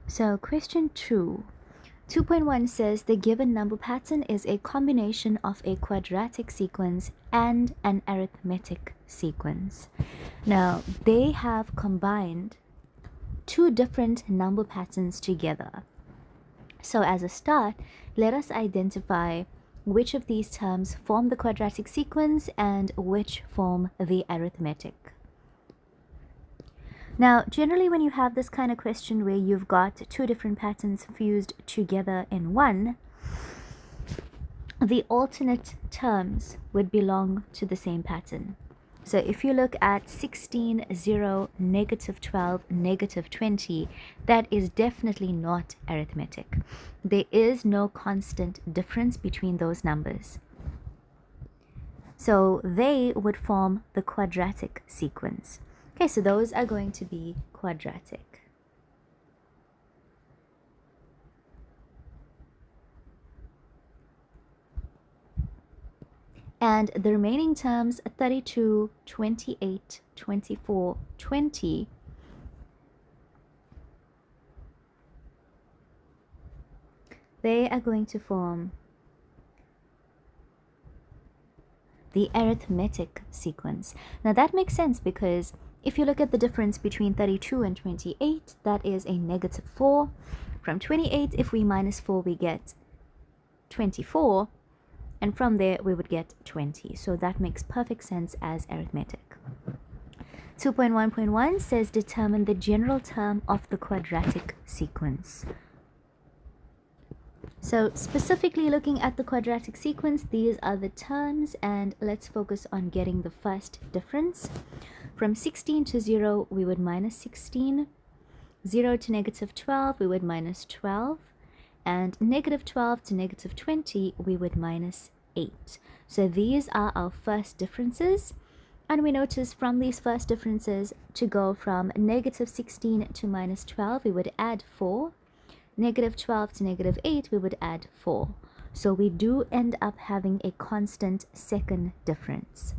So question 2. 2.1 says the given number pattern is a combination of a quadratic sequence and an arithmetic sequence. Now, they have combined two different number patterns together. So as a start, let us identify which of these terms form the quadratic sequence and which form the arithmetic. Now, generally when you have this kind of question where you've got two different patterns fused together in one, the alternate terms would belong to the same pattern. So if you look at 16, 0, negative 12, negative 20, that is definitely not arithmetic. There is no constant difference between those numbers. So they would form the quadratic sequence. Okay, so those are going to be quadratic. And the remaining terms, 32, 28, 24, 20, they are going to form the arithmetic sequence. Now that makes sense because if you look at the difference between 32 and 28, that is a negative 4. From 28, if we minus 4, we get 24. And from there, we would get 20. So that makes perfect sense as arithmetic. 2.1.1 says determine the general term of the quadratic sequence. So specifically looking at the quadratic sequence, these are the terms, and let's focus on getting the first difference. From 16 to 0, we would minus 16. 0 to negative 12, we would minus 12. And negative 12 to negative 20, we would minus 8. So these are our first differences. And we notice from these first differences, to go from negative 16 to minus 12, we would add 4. Negative 12 to negative 8, we would add 4. So we do end up having a constant second difference.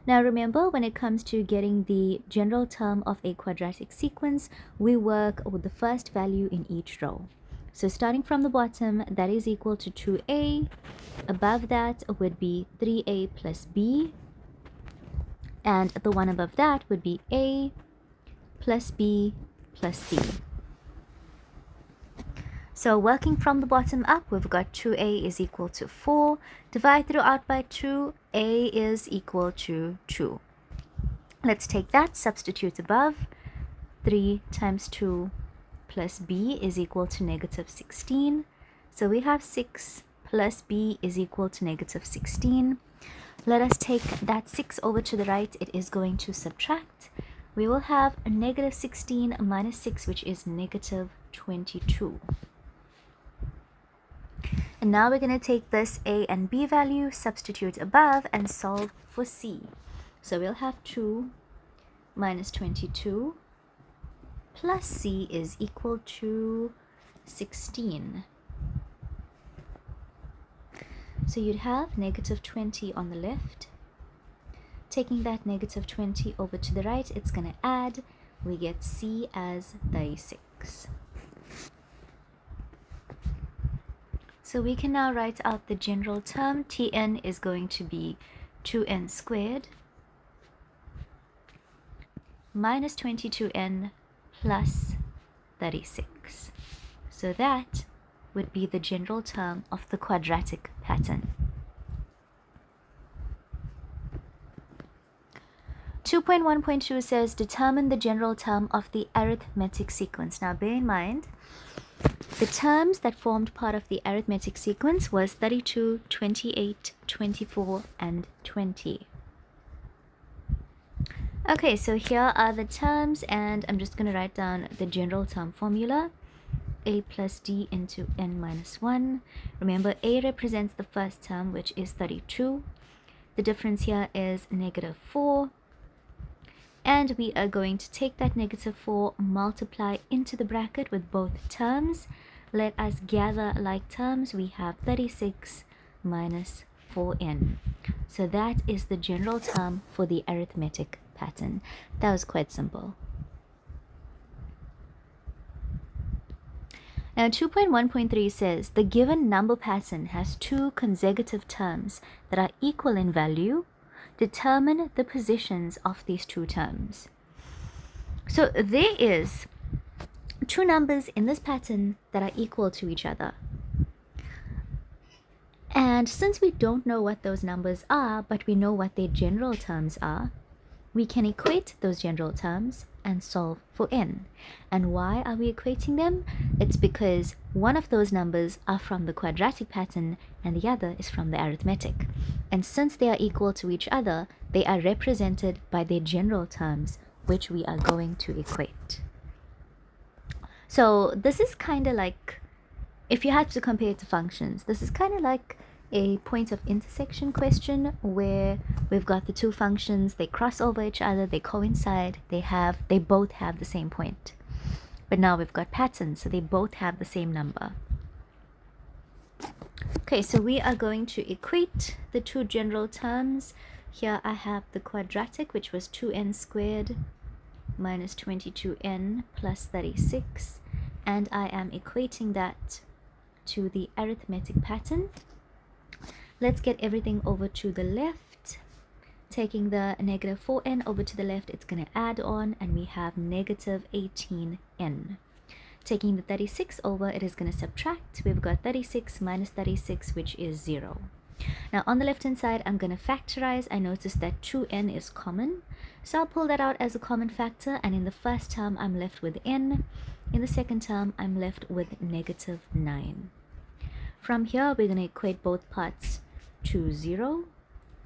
Now remember, when it comes to getting the general term of a quadratic sequence, we work with the first value in each row. So starting from the bottom, that is equal to 2a. Above that would be 3a plus b. And the one above that would be a plus b plus c. So working from the bottom up, we've got 2a is equal to 4. Divide throughout by 2, a is equal to 2. Let's take that, substitute above. 3 times 2 plus b is equal to negative 16. So we have 6 plus b is equal to negative 16. Let us take that 6 over to the right. It is going to subtract. We will have a negative 16 minus 6, which is negative 22. And now we're going to take this a and b value, substitute above, and solve for c. So we'll have 2 minus 22 plus c is equal to 16. So you'd have negative 20 on the left. Taking that negative 20 over to the right, it's going to add. We get c as 36. So we can now write out the general term. Tn is going to be 2n squared minus 22n plus 36. So that would be the general term of the quadratic pattern. 2.1.2 says determine the general term of the arithmetic sequence. Now bear in mind, the terms that formed part of the arithmetic sequence was 32, 28, 24, and 20. Okay, so here are the terms, and I'm just going to write down the general term formula. A plus d into n minus 1. Remember, a represents the first term, which is 32. The difference here is negative 4. And we are going to take that negative 4, multiply into the bracket with both terms. Let us gather like terms. We have 36 minus 4n. So that is the general term for the arithmetic pattern. That was quite simple. Now 2.1.3 says the given number pattern has two consecutive terms that are equal in value. Determine the positions of these two terms. So there is two numbers in this pattern that are equal to each other. And since we don't know what those numbers are, but we know what their general terms are, we can equate those general terms and solve for n. And why are we equating them? It's because one of those numbers are from the quadratic pattern and the other is from the arithmetic. And since they are equal to each other, they are represented by their general terms, which we are going to equate. So this is kind of like, if you had to compare it to functions, this is kind of like a point of intersection question where we've got the two functions, they cross over each other, they coincide, they both have the same point. But now we've got patterns, so they both have the same number. Okay, so we are going to equate the two general terms. Here I have the quadratic, which was 2n squared minus 22n plus 36, and I am equating that to the arithmetic pattern. Let's get everything over to the left. Taking the negative 4n over to the left, it's going to add on, and we have negative 18n. Taking the 36 over, it is going to subtract. We've got 36 minus 36, which is 0. Now on the left hand side, I'm going to factorize. I notice that 2n is common, so I'll pull that out as a common factor, and in the first term I'm left with n. In the second term I'm left with negative 9. From here we're going to equate both parts to 0.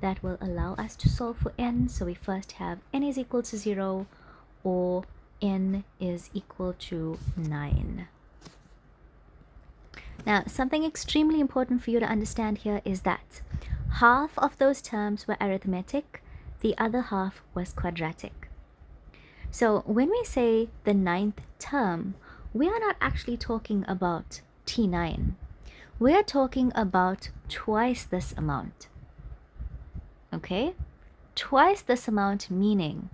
That will allow us to solve for n. So we first have n is equal to 0, or n is equal to 9. Now, something extremely important for you to understand here is that half of those terms were arithmetic, the other half was quadratic. So when we say the 9th term, we are not actually talking about T9. We are talking about twice this amount. Okay? Twice this amount, meaning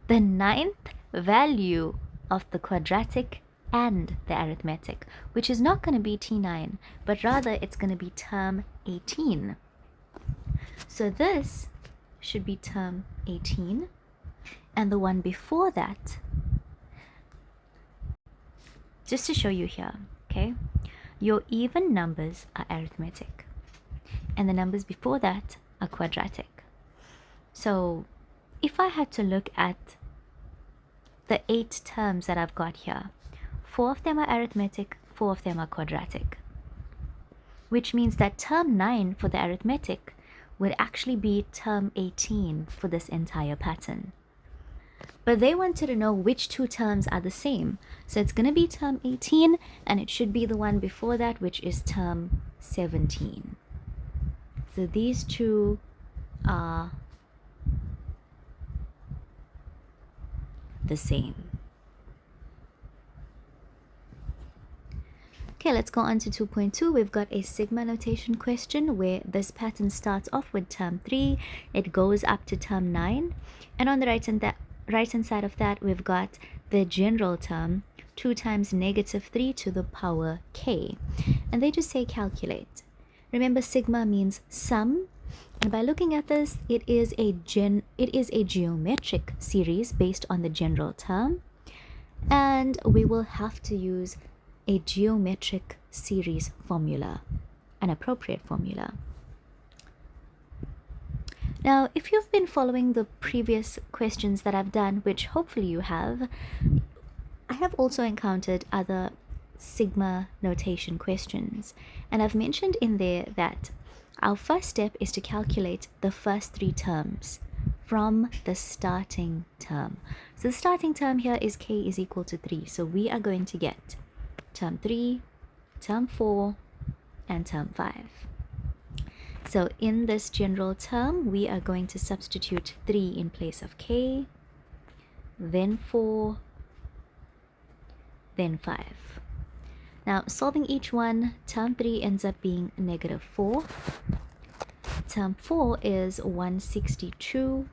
the 9th value of the quadratic and the arithmetic, which is not going to be T9, but rather it's going to be term 18. So this should be term 18, and the one before that, just to show you here, okay, your even numbers are arithmetic, and the numbers before that are quadratic. So if I had to look at the 8 terms that I've got here, 4 of them are arithmetic, 4 of them are quadratic, which means that term 9 for the arithmetic would actually be term 18 for this entire pattern. But they wanted to know which two terms are the same, so it's going to be term 18, and it should be the one before that, which is term 17. So these two are the same. Okay, let's go on to 2.2. We've got a sigma notation question where this pattern starts off with term 3, it goes up to term 9, and on the right hand side of that, we've got the general term, 2 times negative 3 to the power k, and they just say calculate. Remember, sigma means sum, and by looking at this, it is a geometric series based on the general term, and we will have to use a geometric series formula, an appropriate formula. Now, if you've been following the previous questions that I've done, which hopefully you have, I have also encountered other sigma notation questions, and I've mentioned in there that our first step is to calculate the first 3 terms from the starting term. So the starting term here is k is equal to 3, so we are going to get term 3, term 4, and term 5. So in this general term, we are going to substitute 3 in place of k, then 4, then 5. Now, solving each one, term 3 ends up being negative 4. Term 4 is 162,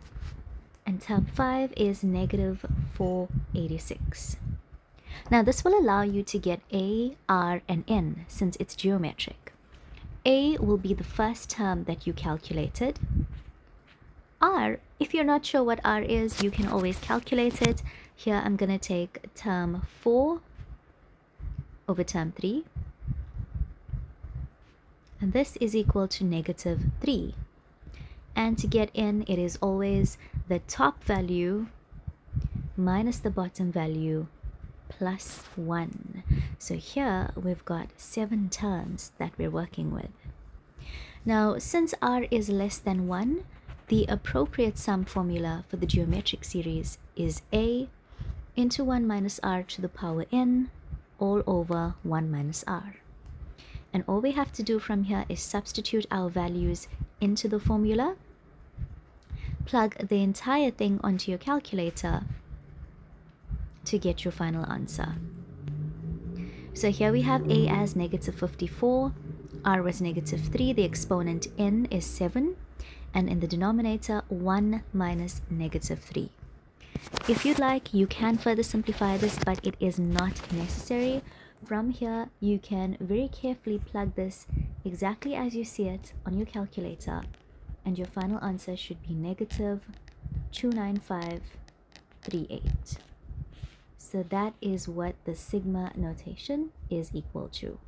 and term 5 is negative 486. Now this will allow you to get A, R, and N since it's geometric. A will be the first term that you calculated. R, if you're not sure what R is, you can always calculate it. Here I'm going to take term 4 over term 3. And this is equal to negative 3. And to get N, it is always the top value minus the bottom value plus 1. So here we've got 7 terms that we're working with. Now, since R is less than 1, the appropriate sum formula for the geometric series is A into 1 minus R to the power N all over 1 minus R. And all we have to do from here is substitute our values into the formula, plug the entire thing onto your calculator to get your final answer. So here we have A as negative 54, R was negative 3, the exponent N is 7, and in the denominator 1 minus negative 3. If you'd like, you can further simplify this, but it is not necessary. From here, you can very carefully plug this exactly as you see it on your calculator, and your final answer should be negative 29538. So that is what the sigma notation is equal to.